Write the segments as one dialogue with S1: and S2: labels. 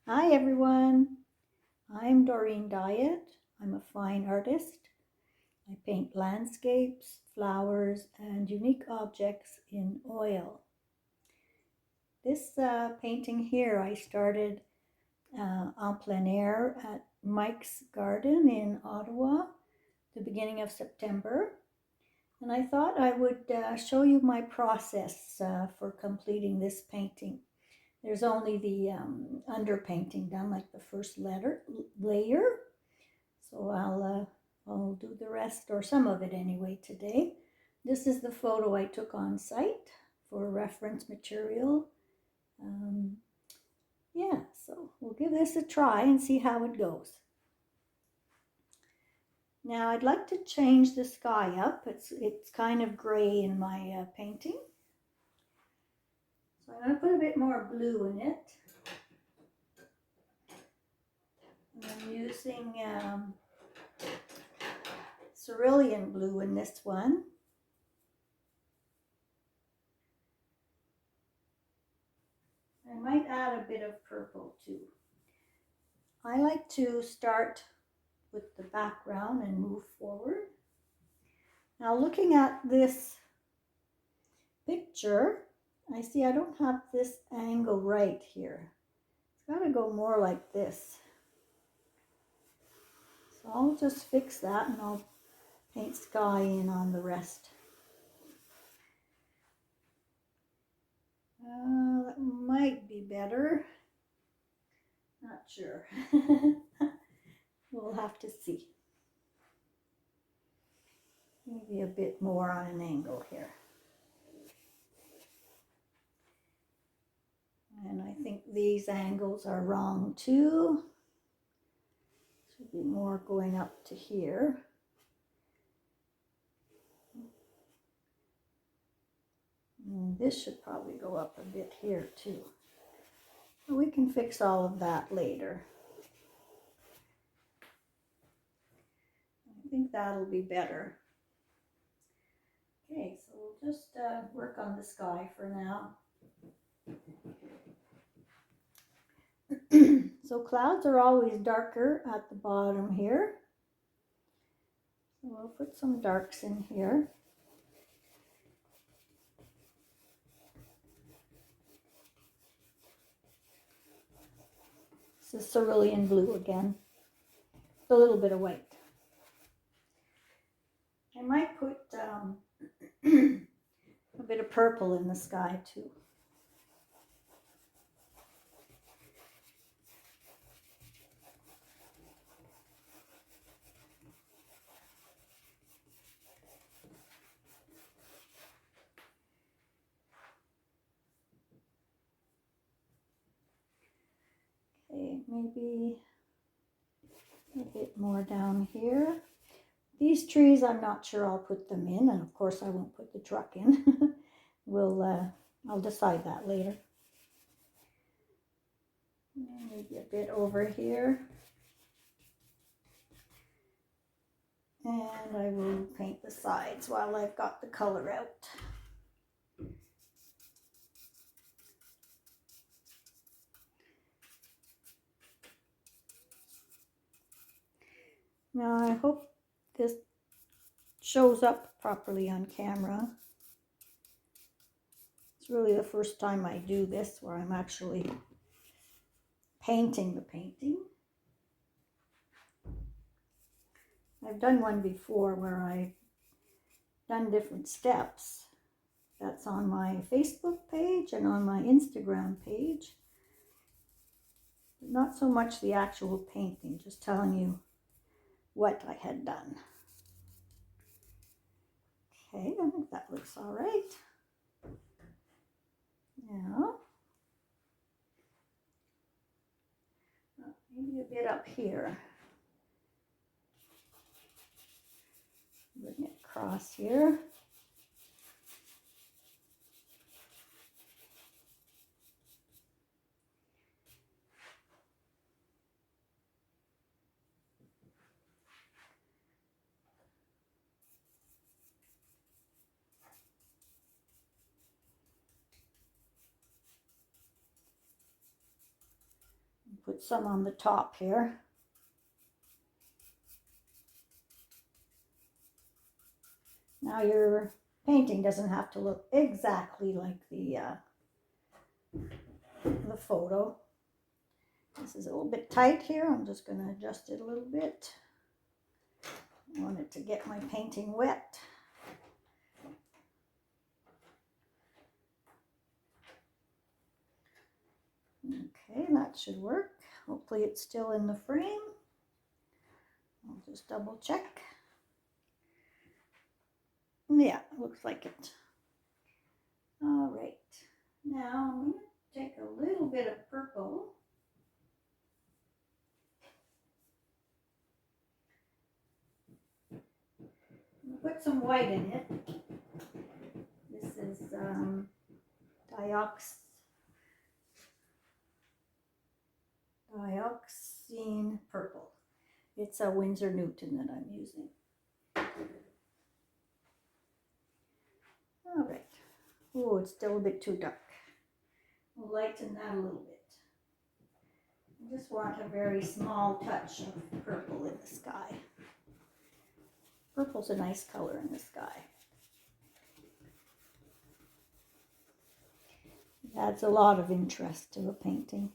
S1: Hi everyone, I'm Doreen Diet. I'm a fine artist. I paint landscapes, flowers, and unique objects in oil. This painting here I started en plein air at Mike's Garden in Ottawa, the beginning of September. And I thought I would show you my process for completing this painting. There's only the underpainting done, like the first layer. So I'll do the rest or some of it anyway today. This is the photo I took on site for reference material. Um, yeah, so we'll give this a try and see how it goes. Now I'd like to change the sky up. It's kind of gray in my painting. So I'm going to put a bit more blue in it. I'm using cerulean blue in this one. I might add a bit of purple too. I like to start with the background and move forward. Now looking at this picture, I see I don't have this angle right here. It's got to go more like this. So I'll just fix that and I'll paint sky in on the rest. That might be better. Not sure. We'll have to see. Maybe a bit more on an angle here. And I think these angles are wrong too. Should be more going up to here. And this should probably go up a bit here too. But we can fix all of that later. I think that'll be better. Okay, so we'll just work on the sky for now. So clouds are always darker at the bottom here. So we'll put some darks in here. This is cerulean blue again. A little bit of white. I might put a bit of purple in the sky too. Okay, maybe a bit more down here. These trees, I'm not sure I'll put them in, and of course I won't put the truck in. I'll decide that later. Maybe a bit over here. And I will paint the sides while I've got the color out. Now I hope this shows up properly on camera. It's really the first time I do this where I'm actually painting the painting. I've done one before where I've done different steps. That's on my Facebook page and on my Instagram page. But not so much the actual painting, just telling you what I had done. Okay, I think that looks all right. Now, maybe a bit up here. Bring it across here. Put some on the top here. Now your painting doesn't have to look exactly like the photo. This is a little bit tight here. I'm just going to adjust it a little bit. I want it to get my painting wet. Okay, that should work. Hopefully it's still in the frame. I'll just double check. Yeah, looks like it. All right, now I'm going to take a little bit of purple. Put some white in it. This is dioxazine purple. It's a Winsor Newton that I'm using. All right. Oh, it's still a bit too dark. We'll lighten that a little bit. I just want a very small touch of purple in the sky. Purple's a nice color in the sky. It adds a lot of interest to a painting.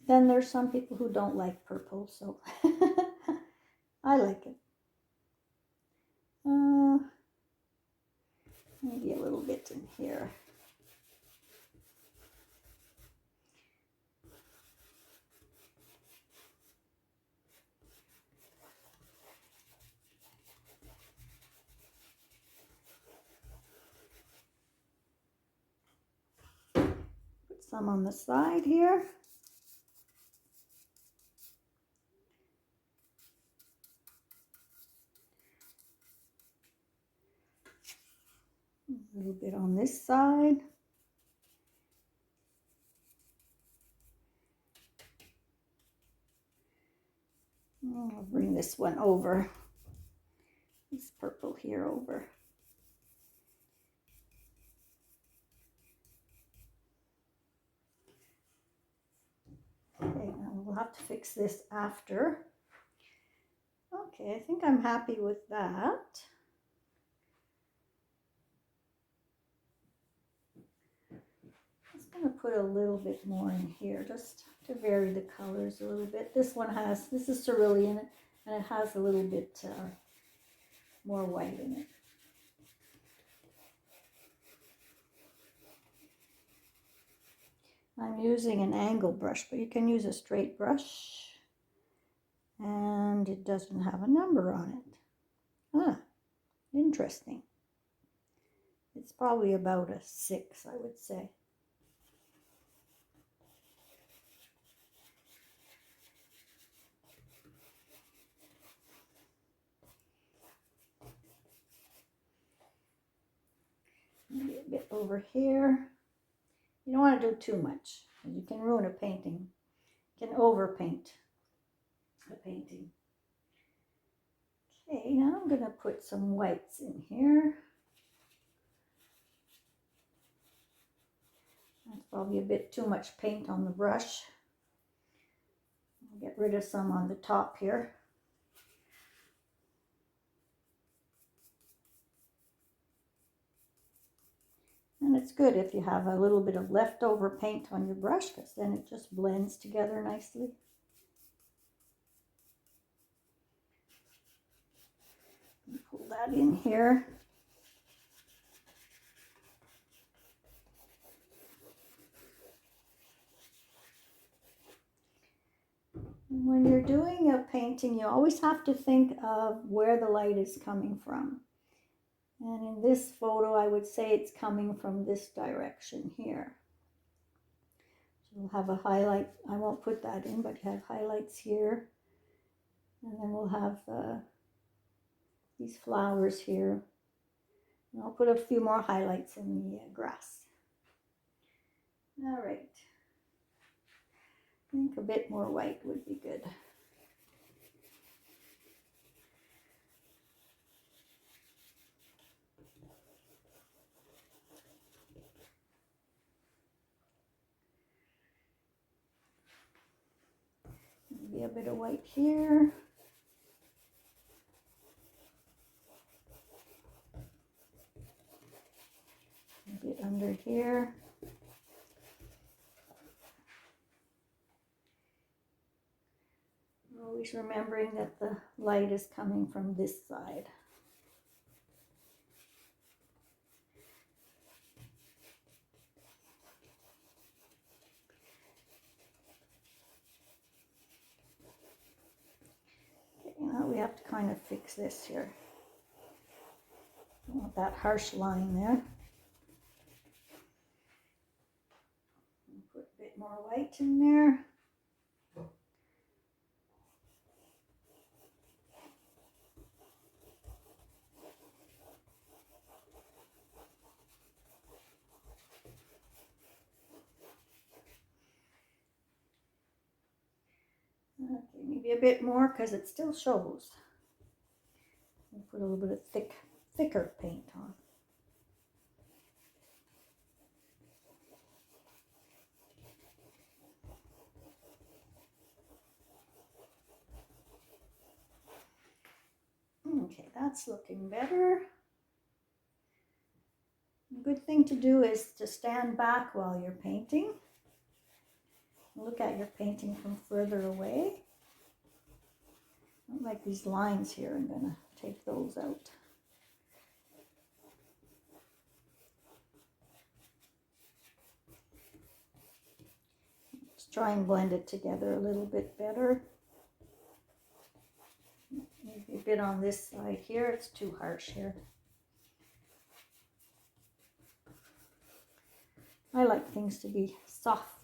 S1: Then there's some people who don't like purple, so I like it. Maybe a little bit in here. Put some on the side here. A little bit on this side. I'll bring this one over. This purple here over. Okay, now we'll have to fix this after. Okay, I think I'm happy with that. I'm going to put a little bit more in here just to vary the colors a little bit. This is cerulean, and it has a little bit more white in it. I'm using an angle brush, but you can use a straight brush, and it doesn't have a number on it. Ah, interesting. It's probably about a 6, I would say. Maybe a bit over here. You don't want to do too much. You can ruin a painting. You can overpaint a painting. Okay, now I'm going to put some whites in here. That's probably a bit too much paint on the brush. I'll get rid of some on the top here. And it's good if you have a little bit of leftover paint on your brush, because then it just blends together nicely. Pull that in here. When you're doing a painting, you always have to think of where the light is coming from. And in this photo, I would say it's coming from this direction here. So we'll have a highlight. I won't put that in, but you have highlights here. And then we'll have these flowers here. And I'll put a few more highlights in the grass. All right. I think a bit more white would be good. Maybe a bit of white here. A bit under here. Always remembering that the light is coming from this side. Okay, now we have to kind of fix this here. Don't want that harsh line there. Put a bit more white in there. Okay, maybe a bit more because it still shows. I'll put a little bit of thicker paint on. Okay, that's looking better. A good thing to do is to stand back while you're painting. Look at your painting from further away. I don't like these lines here. I'm going to take those out. Let's try and blend it together a little bit better. Maybe a bit on this side here. It's too harsh here. I like things to be soft.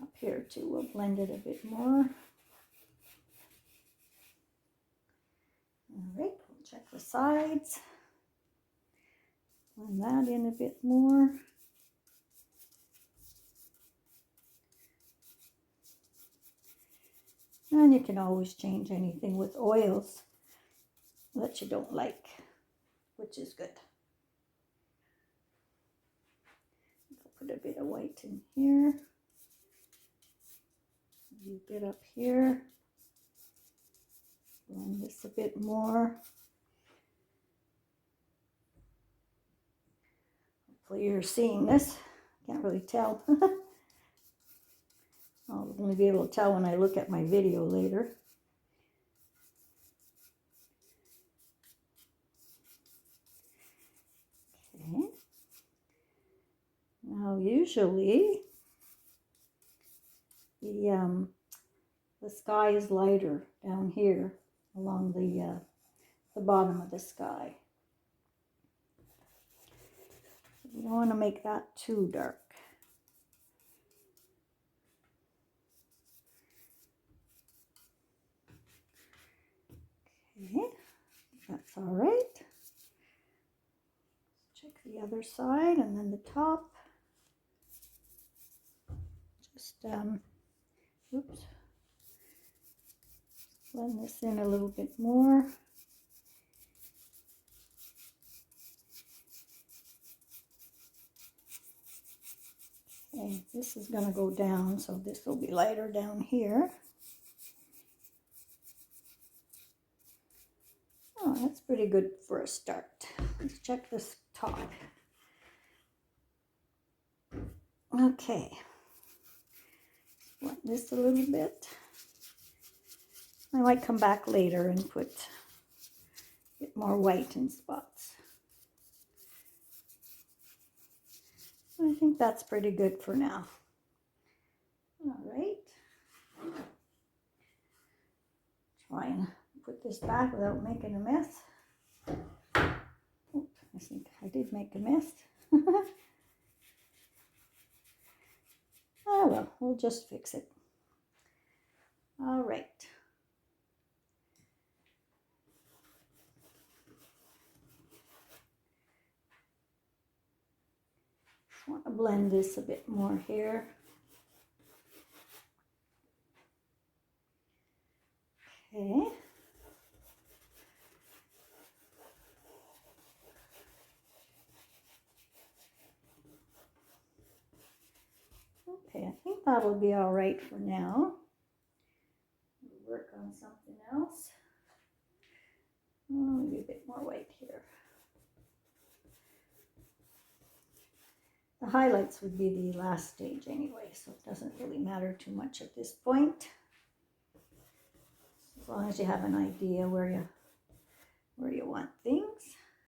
S1: Up here too, we'll blend it a bit more. All right, we'll check the sides. Blend that in a bit more. And you can always change anything with oils that you don't like, which is good. I'll put a bit of white in here. A bit up here. Blend this a bit more. Hopefully you're seeing this. Can't really tell. I'll only be able to tell when I look at my video later. Okay. Now usually the sky is lighter down here along the bottom of the sky. You don't want to make that too dark. Okay, that's all right. Check the other side and then the top. Just oops. Blend this in a little bit more. Okay, this is going to go down, so this will be lighter down here. Oh, that's pretty good for a start. Let's check this top. Okay. Blend this a little bit. I might come back later and put a bit more white in spots. I think that's pretty good for now. All right. Try and put this back without making a mess. Oops, I think I did make a mess. Oh well, we'll just fix it. All right. I want to blend this a bit more here. Okay. Okay, I think that'll be all right for now. work on something else. Oh, maybe a bit more white here. The highlights would be the last stage anyway, so it doesn't really matter too much at this point. As long as you have an idea where you want things.